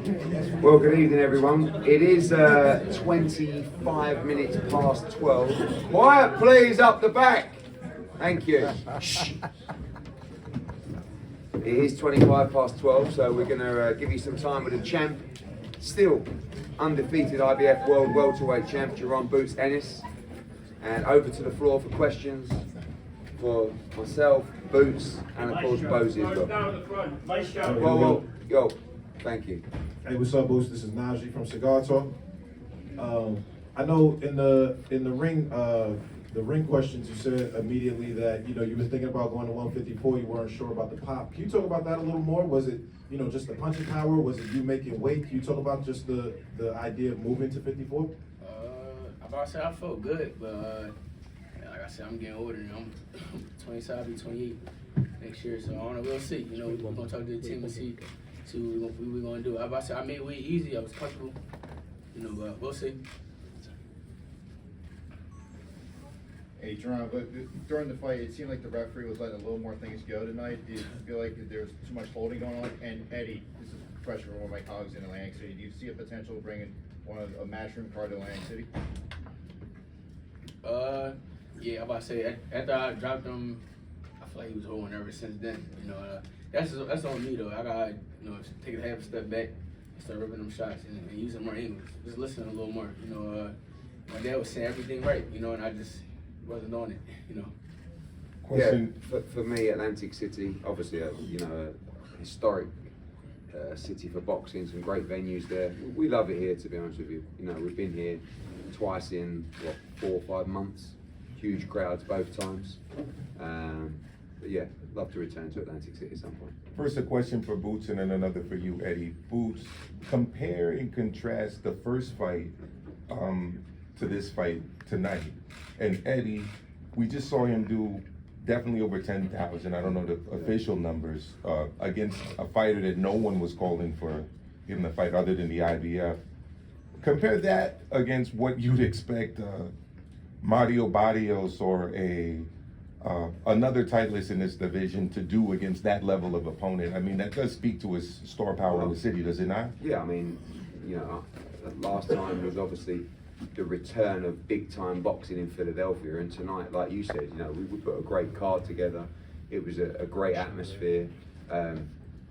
Well, good evening, everyone. It is 25 minutes past 12. Quiet, please, up the back. Thank you. Shh. It is 25 past 12, so we're going to give you some time with the champ. Still undefeated IBF World Welterweight champ, Jaron Boots Ennis. And over to the floor for questions for myself, Boots, and of course Bozy as well. Whoa, yo, thank you. Hey, what's up, Boots? This is Najee from Cigar Talk. I know in the ring questions you said immediately that you were thinking about going to 154. You weren't sure about the pop. Can you talk about that a little more? Was it just the punching power? Was it you making weight? Can you talk about just the idea of moving to 54? I felt good, but like I said, I'm getting older now. I'm 27, I'll be 28 next year, so I don't know. We'll see. We're gonna talk to the team and see what we're gonna do. I made weight easy. I was comfortable. But we'll see. Hey, Jaron, but during the fight, it seemed like the referee was letting a little more things go tonight. Do you feel like there was too much holding going on? And Eddie, this is a question from one of my colleagues in Atlantic City. Do you see a potential of bringing a Matchroom card to Atlantic City? Yeah, I'm about to say, after I dropped him, I feel like he was holding ever since then. That's on me though. I gotta, take a half a step back and start ripping them shots and using more English. Just listen a little more. My dad was saying everything right, and I just wasn't on it, Question. Yeah, for me, Atlantic City, obviously, a historic city for boxing, some great venues there. We love it here, to be honest with you. We've been here twice in 4 or 5 months. Huge crowds both times. But yeah, love to return to Atlantic City at some point. First, a question for Boots and then another for you, Eddie. Boots, compare and contrast the first fight to this fight tonight. And Eddie, we just saw him do definitely over 10,000, I don't know the official numbers, against a fighter that no one was calling for him to fight other than the IBF. Compare that against what you'd expect Mario Barrios or another titleist in this division to do against that level of opponent. I mean, that does speak to his star power in the city, does it not? Yeah, I mean, last time was obviously the return of big-time boxing in Philadelphia, and tonight, like you said, we put a great card together. It was a great atmosphere.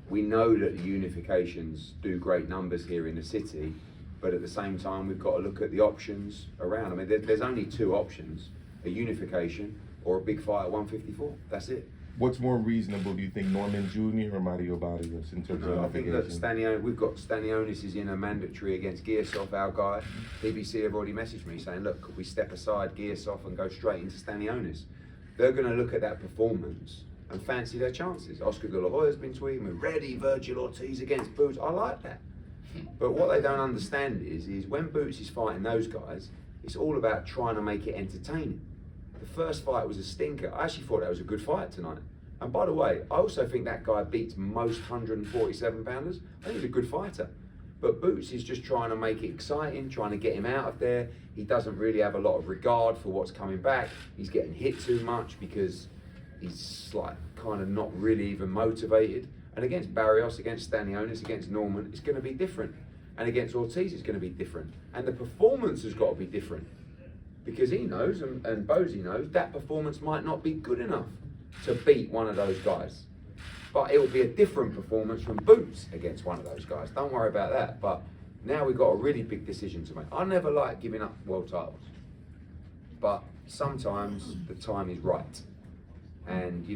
We know that the unifications do great numbers here in the city, but at the same time, we've got to look at the options around. I mean, there's only 2 options: a unification or a big fight at 154. That's it. What's more reasonable, do you think, Norman Jr. or Mario Barrios in terms of I think that we've got Stanionis is in a mandatory against Gearsov, our guy. BBC have already messaged me saying, look, could we step aside Gearsov and go straight into Stanionis? They're going to look at that performance and fancy their chances. Oscar De La Hoya's been tweeting, we're ready, Vergil Ortiz against Boots. I like that. But what they don't understand is when Boots is fighting those guys, it's all about trying to make it entertaining. The first fight was a stinker. I actually thought that was a good fight tonight. And by the way, I also think that guy beats most 147 pounders. I think he's a good fighter. But Boots is just trying to make it exciting, trying to get him out of there. He doesn't really have a lot of regard for what's coming back. He's getting hit too much because he's kind of not really even motivated. And against Barrios, against Stanionis, against Norman, it's going to be different. And against Ortiz, it's going to be different. And the performance has got to be different. Because he knows, and Bozy knows, that performance might not be good enough to beat one of those guys. But it will be a different performance from Boots against one of those guys. Don't worry about that. But now we've got a really big decision to make. I never like giving up world titles. But sometimes the time is right. And,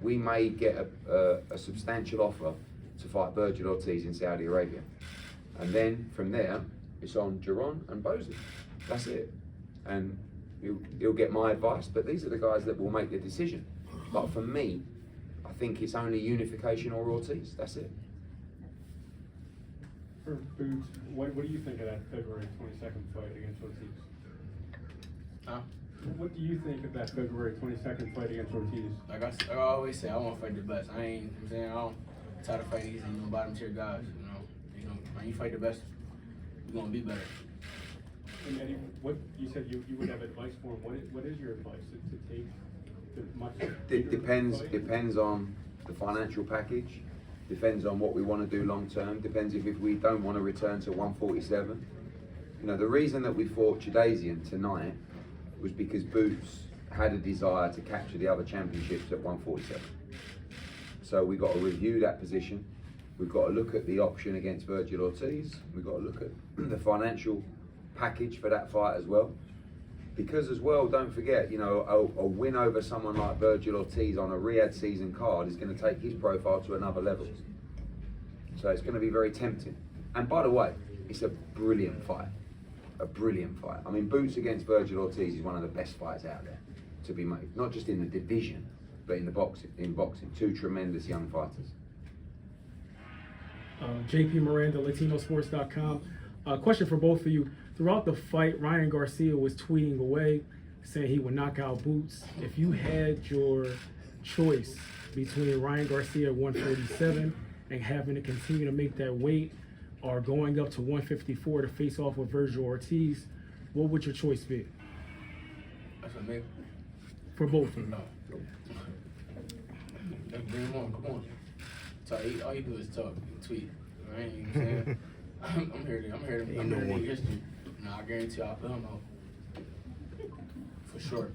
we may get a substantial offer to fight Vergil Ortiz in Saudi Arabia. And then from there, it's on Jaron and Bozy. That's it. And you'll get my advice, but these are the guys that will make the decision. But for me, I think it's only unification or Ortiz. That's it. For Boots, what do you think of that February 22nd fight against Ortiz? What do you think of that February 22nd fight against Ortiz? Like I always say, I want to fight the best. I don't try to fight these bottom tier guys. When you fight the best, you're gonna be better. And Eddie, what you said you would have advice for him. What is your advice to take the much? It depends on the financial package. Depends on what we want to do long term. Depends if we don't want to return to 147. You know, the reason that we fought Chukhadzhien tonight was because Boots had a desire to capture the other championships at 147. So we got to review that position. We've got to look at the option against Vergil Ortiz. We've got to look at the financial package for that fight as well. Because as well, don't forget, you know, a win over someone like Vergil Ortiz on a Riyadh season card is going to take his profile to another level. So it's going to be very tempting. And by the way, it's a brilliant fight. A brilliant fight. I mean, Boots against Vergil Ortiz is one of the best fights out there to be made. Not just in the division, but in boxing. Two tremendous young fighters. JP Miranda, LatinoSports.com. Question for both of you. Throughout the fight, Ryan Garcia was tweeting away, saying he would knock out Boots. If you had your choice between Ryan Garcia at 147 and having to continue to make that weight, or going up to 154 to face off with Vergil Ortiz, what would your choice be? That's what me. For both of them. No. Bring him on, come on. So all you do is talk and tweet. Right? You know what I'm saying? I'm here to make history. No, I guarantee I'll put him out. For sure.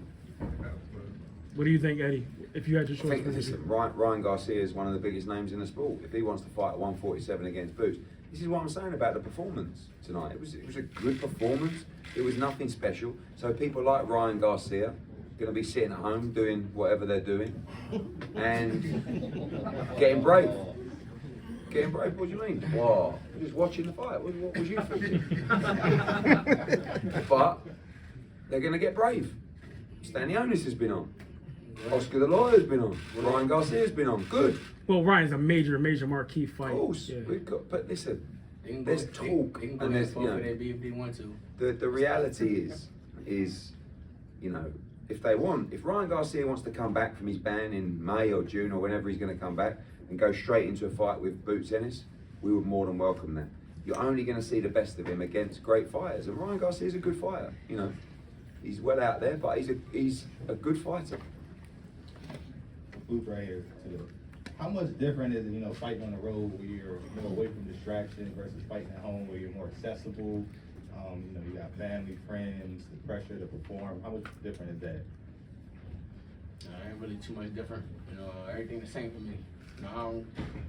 What do you think, Eddie? If you had your I choice, think, what would listen, you- Ryan Garcia is one of the biggest names in the sport. If he wants to fight at 147 against Boots, this is what I'm saying about the performance tonight. It was a good performance. It was nothing special. So people like Ryan Garcia going to be sitting at home doing whatever they're doing and getting brave. Getting brave? What do you mean? Wow, just watching the fight. What was you thinking? But they're going to get brave. Stanley Ennis has been on. Oscar the Lawyer's been on. Ryan Garcia's been on. Good. Well, Ryan's a major marquee fight. Of course. Yeah. We've got, but listen, They can there's go, talk they can go and there's, for you know, their beef if they want to. the reality is, you know, if Ryan Garcia wants to come back from his ban in May or June or whenever he's going to come back and go straight into a fight with Boots Ennis, we would more than welcome that. You're only going to see the best of him against great fighters, and Ryan Garcia's a good fighter. You know, he's well out there, but he's a good fighter. Boots right here. How much different is it, you know, fighting on the road where you're more away from distraction versus fighting at home where you're more accessible? You know, you got family, friends, the pressure to perform. How much different is that? Ain't really too much different. You know, everything the same for me. You know,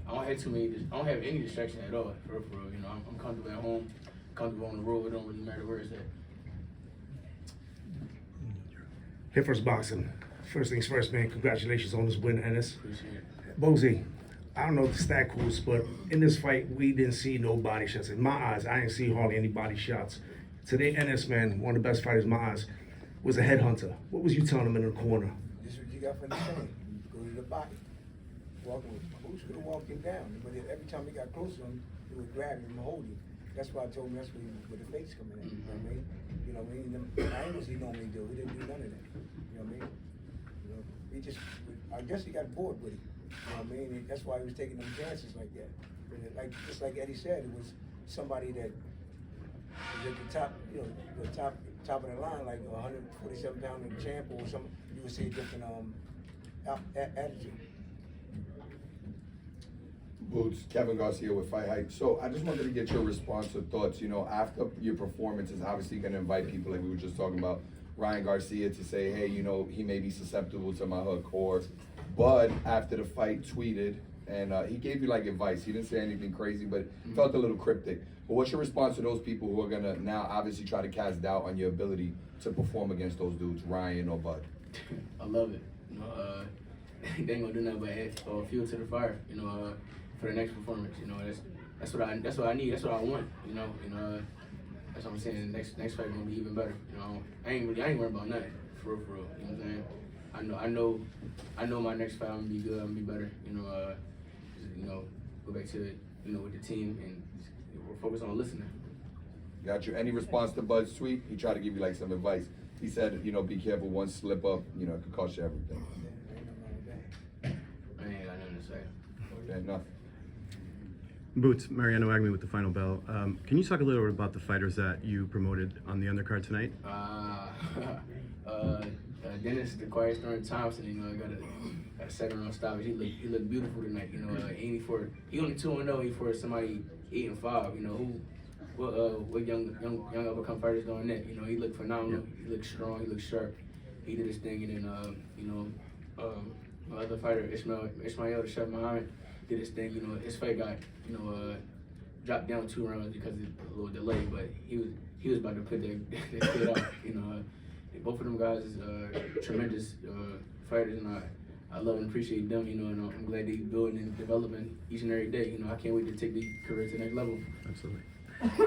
I don't have any distraction at all. For real. You know, I'm comfortable at home, comfortable on the road. It don't really matter where it's at. Hit First Boxing. First things first, man, congratulations on this win, Ennis. Appreciate it. Bozy, I don't know if the stat quotes, but in this fight, we didn't see no body shots. In my eyes, I didn't see hardly any body shots. Today, Ennis, man, one of the best fighters in my eyes, was a headhunter. What was you telling him in the corner? This is what you got from the chain. Go to the body. Walking with Boots could have walked him down, but every time he got close to him, he would grab him and hold him. That's why I told him that's where the fakes coming in. You know what I mean? You know what I mean? The angles he normally do, he didn't do none of that. You know what I mean? You know, I guess he got bored with it. You know what I mean? That's why he was taking them chances like that. But just like Eddie said, it was somebody that was at the top, you know, the top of the line, like a 147-pounder champ or something. You would see a different attitude. Boots, Kevin Garcia with Fight Hype. So I just wanted to get your response or thoughts. You know, after your performance is obviously going to invite people, like we were just talking about, Ryan Garcia, to say, hey, you know, he may be susceptible to my hook. Or Bud, after the fight, tweeted, and he gave you like advice. He didn't say anything crazy, but felt a little cryptic. But what's your response to those people who are going to now obviously try to cast doubt on your ability to perform against those dudes, Ryan or Bud? I love it. You know, they ain't gonna do nothing but add fuel to the fire. You know, for the next performance. You know, that's what I need. That's what I want. You know, that's what I'm saying. The next fight gonna be even better. You know, I ain't worried about nothing. For real. You know what I'm saying? I know my next fight I'm gonna be good. I'm gonna be better. You know, go back to it. You know, with the team and we're focused on listening. Got you. Any response to Bud's tweet? He tried to give you like some advice. He said, you know, be careful, one slip up, you know, it could cost you everything. I ain't got nothing to say. Okay, enough. Boots, Mariano Agnew with the Final Bell. Can you talk a little bit about the fighters that you promoted on the undercard tonight? Dennis, the quiet Storm Thompson, you know, got a second round stoppage. He looked beautiful tonight, you know. He only 2-0. He for somebody 8-5, you know. What young up and come fighters doing that? You know, he looked phenomenal. He looked strong. He looked sharp. He did his thing, and then you know, my other fighter Ismail the Chef Muhammad did his thing. You know, his fight got dropped down 2 rounds because of a little delay, but he was about to put their kid out. You know, both of them guys is tremendous fighters, and I love and appreciate them. You know, and I'm glad they're building and developing each and every day. You know, I can't wait to take their career to the next level. Absolutely.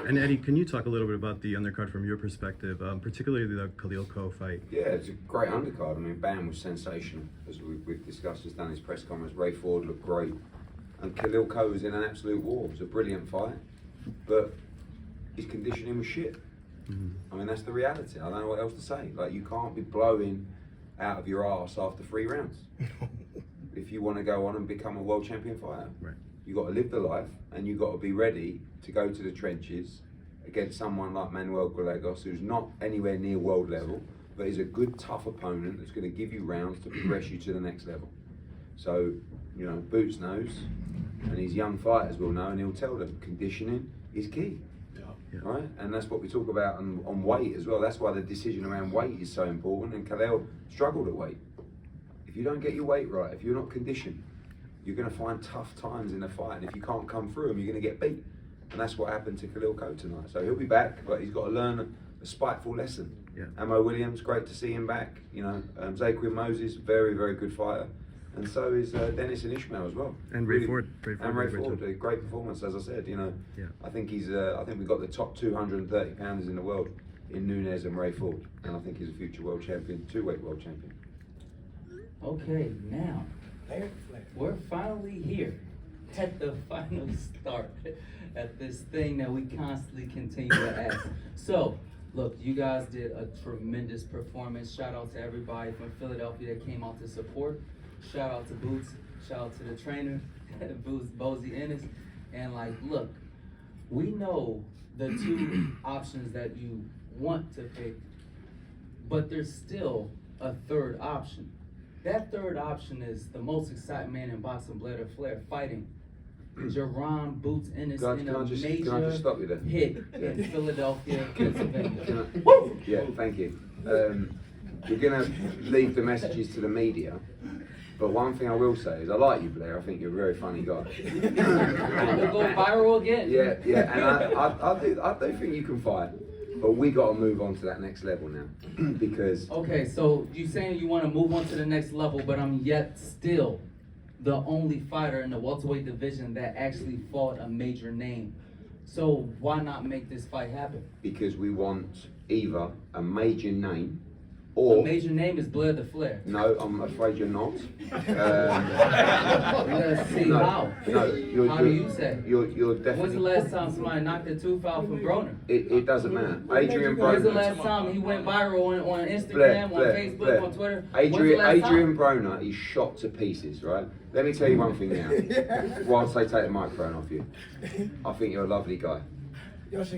And Eddie, can you talk a little bit about the undercard from your perspective, particularly the Khalil Coe fight? Yeah, it's a great undercard. I mean, Bam was sensational, as we've discussed, has done his press conference. Ray Ford looked great. And Khalil Coe was in an absolute war. It was a brilliant fight, but his conditioning was shit. I mean, that's the reality. I don't know what else to say. Like, you can't be blowing out of your arse after 3 rounds if you want to go on and become a world champion fighter. Right. You got to live the life, and you got to be ready to go to the trenches against someone like Manuel Gallegos, who's not anywhere near world level, but is a good, tough opponent that's going to give you rounds to progress you to the next level. So, you know, Boots knows, and his young fighters will know, and he'll tell them conditioning is key. Yeah. Right? And that's what we talk about on weight as well. That's why the decision around weight is so important. And Khalil struggled at weight. If you don't get your weight right, if you're not conditioned, you're going to find tough times in the fight. And if you can't come through them, you're going to get beat. And that's what happened to Khalil Coe tonight. So he'll be back, but he's got to learn a spiteful lesson. Yeah. Amo Williams, great to see him back. You know, Zaquin Moses, very, very good fighter. And so is Dennis and Ishmael as well. And Ray Ford. And Ray Ford, a great performance, as I said. You know, Yeah. I think he's. I think we've got the top 230 pounders in the world in Nunes and Ray Ford, and I think he's a future world champion, 2-weight world champion. Okay, now we're finally here at the final start at this thing that we constantly continue to ask. So, look, you guys did a tremendous performance. Shout out to everybody from Philadelphia that came out to support. Shout out to Boots. Shout out to the trainer, Boots, Bozy Ennis. And like, look, we know the 2 options that you want to pick, but there's still a 3rd option. That 3rd option is the most exciting man in boxing, Blair Flair, fighting Jaron Boots Ennis in a major hit in Philadelphia, Pennsylvania. Yeah, thank you. We're going to leave the messages to the media, but one thing I will say is I like you, Blair. I think you're a very funny guy. We'll go viral again. Yeah, and I do think you can fight, but we got to move on to that next level now, because. Okay, so you saying you want to move on to the next level, but I'm yet still the only fighter in the welterweight division that actually fought a major name. So why not make this fight happen? Because we want either a major name, or a major name is Blair the Flair. No, I'm afraid you're not. Let's see how. No, how do you say? You're definitely. When's the last time somebody knocked a tooth out from Broner? It doesn't matter. Adrian Broner. When's the last time he went viral on Instagram, on Facebook, on Twitter? Adrian Broner is shot to pieces, right? Let me tell you one thing now. Whilst they take the microphone off you, I think you're a lovely guy. I've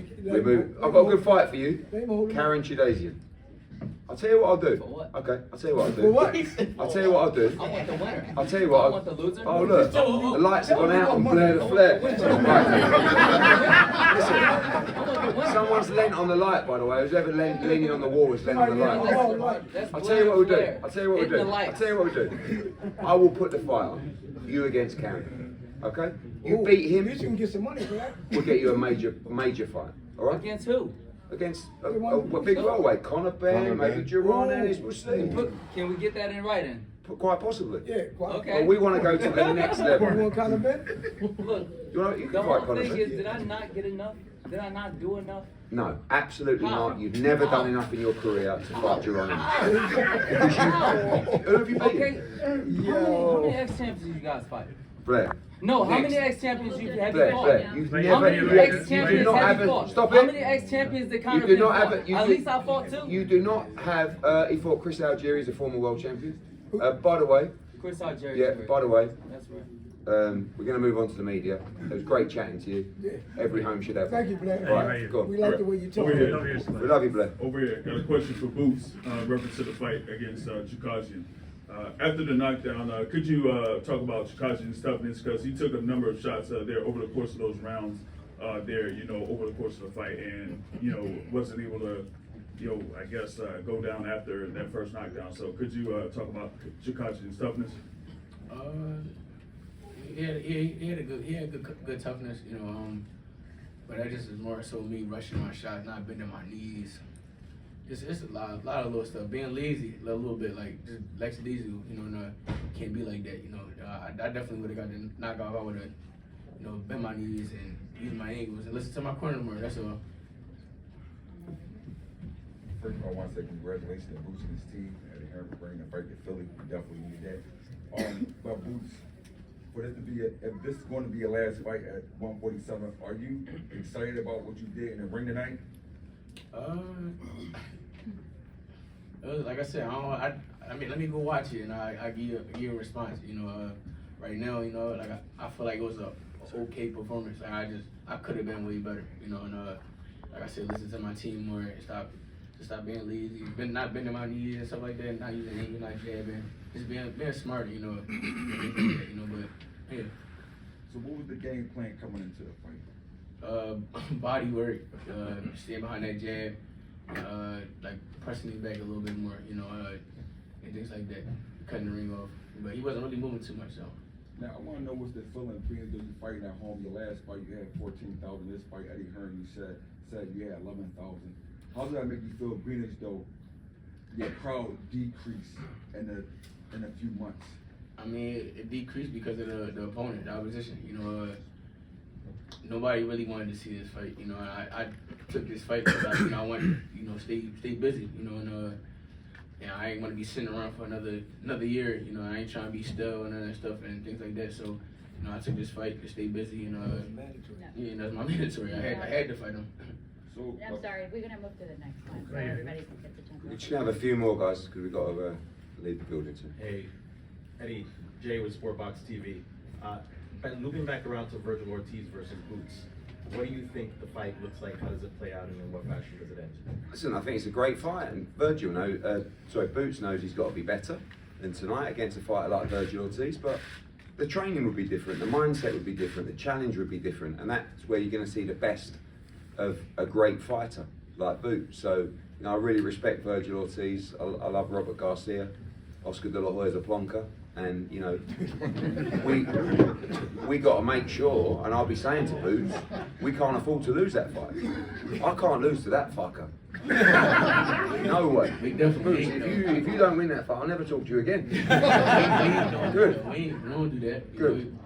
got a good fight for you, Karen Chukhadzhien. I'll tell you what I'll do. For what? Okay, I'll tell you what I'll do. For what? I'll tell you what I'll do. I want the winner. I'll tell you what. I want the loser. Oh look, the lights have gone out on Blair the Flair. Listen, someone's lent on the light, by the way. Who's ever leaning on the wall has lent on the light. I'll tell you what we'll do. I'll tell you what we'll do. I'll tell you what we'll do. I will put the fight on. You against Karen. Okay? You beat him. You can get some money for that. We'll get you a major fight. All right? Against who? Against a big welterweight, Conor Ben, maybe Jaron, Ennis, we'll see. Can we get that in writing? Quite possibly. Yeah, quite. Okay. But we want to go to the next level. You want Conor Ben? Look, You the can whole fight Conor thing Ben. is, did I not get enough? Did I not do enough? No, absolutely How? not. You've never done enough in your career to fight Jaron. Who have you beaten? Okay. How many ex-champions you guys fight? Blair. No, how Next. many ex-champions have you Blair, fought? Blair, you've How never. many You do ex-champions not have have you fought? Stop How it. many ex-champions did You Conor do Ben not have fought? it. You At do- least I fought two. You do not have. He fought Chris Algieri, a former world champion. By the way. Chris Algieri. Yeah. By the way. That's right. We're going to move on to the media. It was great chatting to you. Yeah. Every home should have. Thank you, Blair. Right, go on. We like the way you talk. Over here. We love you, Blair. Over here, got a question for Boots, reference to the fight against Chukhadzhien. After the knockdown, could you talk about Chukhadzhien's toughness? Because he took a number of shots there over the course of those rounds there, over the course of the fight, and, wasn't able to, I guess, go down after that first knockdown. So could you talk about Chukhadzhien's toughness? He had good toughness, but that just is more so me rushing my shots, not bending my knees. It's a lot of little stuff. Being lazy a little bit, like just Lex Diesel, can't be like that. I definitely would have got the knockout if I would have, bent my knees and used my ankles and listened to my corner more. That's all. First of all, I want to say congratulations to Boots and his team at the Herb bringing the fight to Philly. We definitely need that. But Boots, for this to be if this is going to be your last fight at 147, are you excited about what you did in the ring tonight? Like I said, I mean, let me go watch it and I give you a response. Right now, like I feel like it was a okay performance. Like I could have been way better. And like I said, listen to my team more and stop being lazy, not bending my knees and stuff like that, not using ankle, not jabbing, just being smart. But yeah. So what was the game plan coming into the fight? Body work, stay behind that jab, like pressing his back a little bit more, and things like that, cutting the ring off. But he wasn't really moving too much, though. Now I want to know what's the feeling being that you fighting at home. Your last fight you had 14,000. This fight Eddie Hearn you said you had 11,000. How does that make you feel, being as though your crowd decreased in a few months? I mean, it decreased because of the opponent, the opposition. Nobody really wanted to see this fight. I took this fight because I wanted stay busy. And I ain't want to be sitting around for another year. I ain't trying to be still and other stuff and things like that. So, I took this fight to stay busy. Yeah, that's my mandatory. I had to fight him. So I'm sorry, we're gonna move to the next one, so everybody can get the chance. We just have a few more guys because we've got to leave the building soon. Hey, Eddie, Jay with Sportbox TV. Looping back around to Vergil Ortiz versus Boots, what do you think the fight looks like? How does it play out, and in what fashion does it end? Listen, I think it's a great fight, and Boots knows he's got to be better than tonight against a fighter like Vergil Ortiz, but the training would be different, the mindset would be different, the challenge would be different, and that's where you're going to see the best of a great fighter like Boots. So, I really respect Vergil Ortiz. I love Robert Garcia, Oscar De La Hoya's a plonker, and we got to make sure. And I'll be saying to Boots, we can't afford to lose that fight. I can't lose to that fucker. No way. Boots, if you don't win that fight, I'll never talk to you again. Good. We don't do that. Good.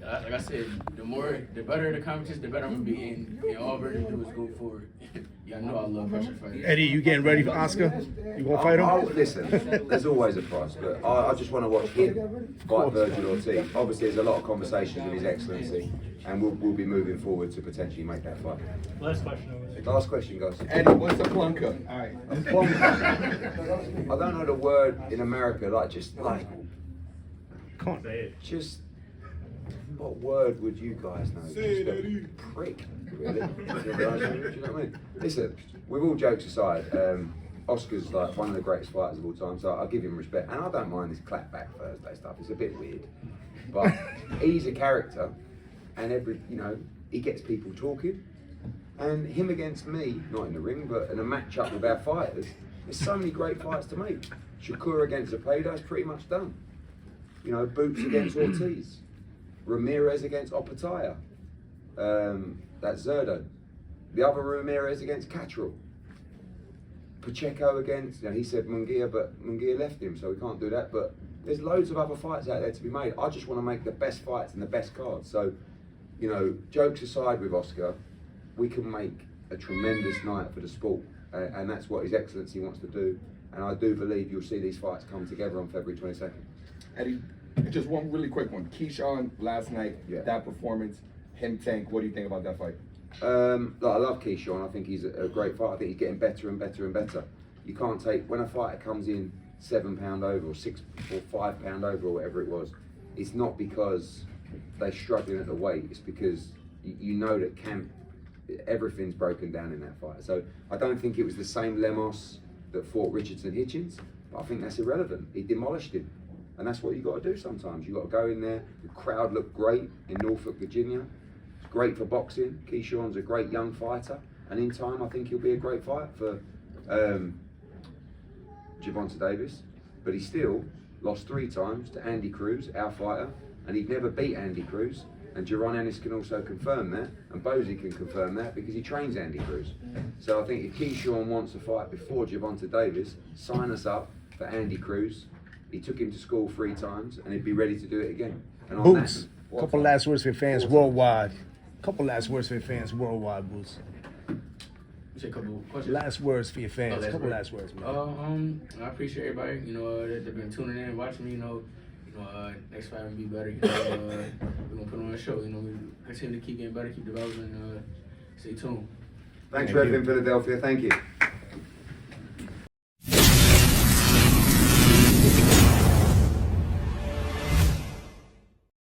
Like I said, the better the competition, the better I'm gonna be. And all we're gonna do is go forward. Y'all know I love pressure fighting. Eddie, you getting ready for Oscar? You gonna fight him? Listen, there's always a price, but I just want to watch him fight Vergil Ortiz. Obviously, there's a lot of conversations with His Excellency, and we'll be moving forward to potentially make that fight. Last question. Last question, guys. Eddie, what's a plunker? All right. I don't know the word in America, Come on. Say it. Just what word would you guys know? Say it, Eddie. Prick, really. Do you know what I mean? Listen, with all jokes aside, Oscar's like one of the greatest fighters of all time, so I'll give him respect. And I don't mind this clapback Thursday stuff. It's a bit weird, but he's a character, and he gets people talking. And him against me, not in the ring, but in a match-up with our fighters, there's so many great fights to make. Shakur against Zapata's pretty much done. Boots against Ortiz. Ramirez against Opataya. That's Zerdo. The other Ramirez against Catterall. Pacheco against, he said Munguia, but Munguia left him, so we can't do that. But there's loads of other fights out there to be made. I just want to make the best fights and the best cards. So, jokes aside with Oscar, we can make a tremendous night for the sport, and that's what His Excellency wants to do. And I do believe you'll see these fights come together on February 22nd. Eddie, just one really quick one. Keyshawn last night, that performance, him tank. What do you think about that fight? I love Keyshawn. I think he's a great fighter. I think he's getting better and better and better. You can't take, when a fighter comes in 7 pound over or 6 or 5 pound over or whatever it was, it's not because they're struggling at the weight, it's because you know that everything's broken down in that fight. So I don't think it was the same Lemos that fought Richardson Hitchens, but I think that's irrelevant. He demolished him. And that's what you got to do sometimes. You got to go in there. The crowd looked great in Norfolk, Virginia. It's great for boxing. Keyshawn's a great young fighter. And in time, I think he'll be a great fight for Gervonta Davis. But he still lost 3 times to Andy Cruz, our fighter. And he'd never beat Andy Cruz. And Jaron Ennis can also confirm that. And Bozy can confirm that because he trains Andy Cruz. So I think if Keyshawn wants to fight before Gervonta Davis, sign us up for Andy Cruz. He took him to school 3 times, and he'd be ready to do it again. And on Boots, couple last words for your fans worldwide. Couple last words for your fans worldwide, Boots. Last words for your fans. Couple last words, man. I appreciate everybody. You know, that they've been tuning in, watching me. You know, next fight will be better. You know, we're gonna put on a show. You know, we continue to keep getting better, keep developing. Stay tuned. Thanks, Rev in Philadelphia. Thank you.